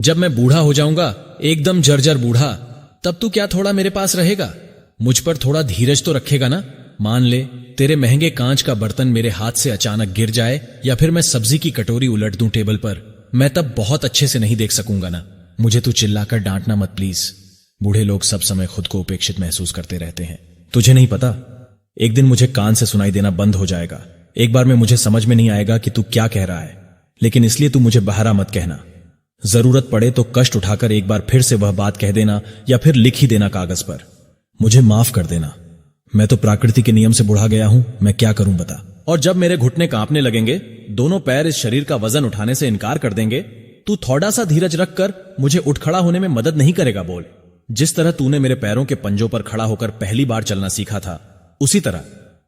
जब मैं बूढ़ा हो जाऊंगा, एकदम जर्जर बूढ़ा, तब तू क्या थोड़ा मेरे पास रहेगा? मुझ पर थोड़ा धीरज तो रखेगा ना? मान ले तेरे महंगे कांच का बर्तन मेरे हाथ से अचानक गिर जाए या फिर मैं सब्जी की कटोरी उलट दूं टेबल पर, मैं तब बहुत अच्छे से नहीं देख सकूंगा ना। मुझे तू चिल्लाकर डांटना मत प्लीज। बूढ़े लोग सब समय खुद को उपेक्षित महसूस करते रहते हैं। तुझे नहीं पता, एक दिन मुझे कान से सुनाई देना बंद हो जाएगा। एक बार में मुझे समझ में नहीं आएगा कि तू क्या कह रहा है, लेकिन इसलिए तू मुझे बहरा मत कहना। जरूरत पड़े तो कष्ट उठाकर एक बार फिर से वह बात कह देना या फिर लिख ही देना कागज पर। मुझे माफ कर देना, मैं तो प्रकृति के नियम से बुढ़ा गया हूं, मैं क्या करूं बता। और जब मेरे घुटने कांपने लगेंगे, दोनों पैर इस शरीर का वजन उठाने से इनकार कर देंगे, तू थोड़ा सा धीरज रखकर मुझे उठ खड़ा होने में मदद नहीं करेगा? बोल। जिस तरह तूने मेरे पैरों के पंजों पर खड़ा होकर पहली बार चलना सीखा था, उसी तरह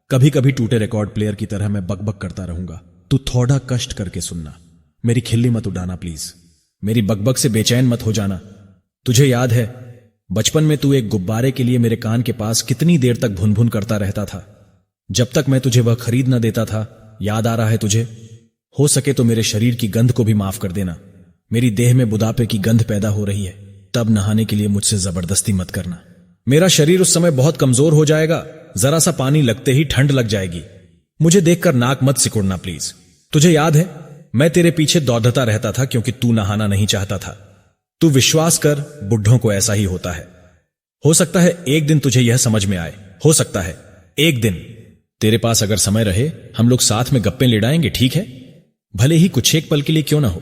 कभी कभी टूटे रिकॉर्ड प्लेयर की तरह मैं बकबक करता रहूंगा। तू थोड़ा कष्ट करके सुनना, मेरी खिल्ली मत उड़ाना प्लीज। मेरी बकबक से बेचैन मत हो जाना। तुझे याद है बचपन में तू एक गुब्बारे के लिए मेरे कान के पास कितनी देर तक भुन भुन करता रहता था, जब तक मैं तुझे वह खरीद न देता था। याद आ रहा है तुझे? हो सके तो मेरे शरीर की गंध को भी माफ कर देना। मेरी देह में बुढ़ापे की गंध पैदा हो रही है, तब नहाने के लिए मुझसे जबरदस्ती मत करना। मेरा शरीर उस समय बहुत कमजोर हो जाएगा, जरा सा पानी लगते ही ठंड लग जाएगी। मुझे देखकर नाक मत सिकुड़ना प्लीज। तुझे याद है मैं तेरे पीछे दौड़ता रहता था क्योंकि तू नहाना नहीं चाहता था। तू विश्वास कर, बुढ़ों को ऐसा ही होता है। हो सकता है एक दिन तुझे यह समझ में आए, हो सकता है एक दिन तेरे पास अगर समय रहे हम लोग साथ में गप्पे लड़ाएंगे, ठीक है? भले ही कुछ एक पल के लिए क्यों ना हो।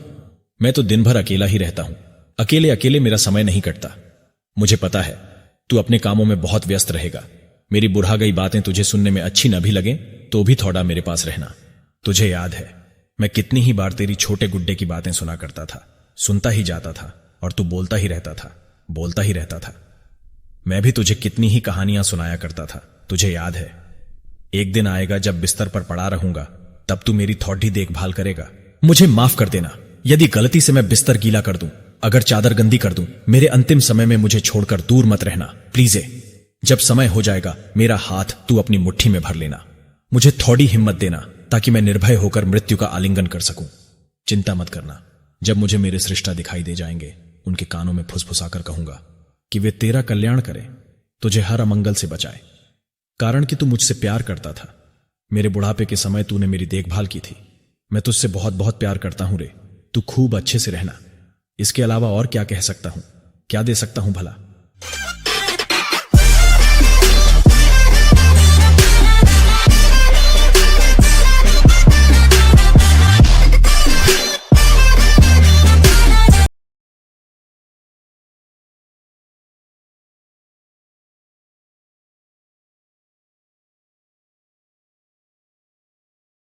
मैं तो दिन भर अकेला ही रहता हूं, अकेले अकेले मेरा समय नहीं कटता। मुझे पता है तू अपने कामों में बहुत व्यस्त रहेगा। मेरी बुढ़ा गई बातें तुझे सुनने में अच्छी न भी लगें तो भी थोड़ा मेरे पास रहना। तुझे याद है मैं कितनी ही बार तेरी छोटे गुड्डे की बातें सुना करता था, सुनता ही जाता था और तू बोलता ही रहता था, बोलता ही रहता था। मैं भी तुझे कितनी ही कहानियां सुनाया करता था, तुझे याद है? एक दिन आएगा जब बिस्तर पर पड़ा रहूंगा, तब तू मेरी थोड़ी देखभाल करेगा। मुझे माफ कर देना यदि गलती से मैं बिस्तर गीला कर दूं, अगर चादर गंदी कर दूं। मेरे अंतिम समय में मुझे छोड़कर दूर मत रहना प्लीज। जब समय हो जाएगा मेरा हाथ तू अपनी मुट्ठी में भर लेना। मुझे थोड़ी हिम्मत देना ताकि मैं निर्भय होकर मृत्यु का आलिंगन कर सकूं। चिंता मत करना, जब मुझे मेरे सृष्टा दिखाई दे जाएंगे, उनके कानों में फुसफुसाकर कहूंगा कि वे तेरा कल्याण करें, तुझे हर अमंगल से बचाए, कारण कि तू मुझसे प्यार करता था। मेरे बुढ़ापे के समय तूने मेरी देखभाल की थी। मैं तुझसे बहुत बहुत प्यार करता हूं रे। तू खूब अच्छे से रहना। इसके अलावा और क्या कह सकता हूं, क्या दे सकता हूं भला?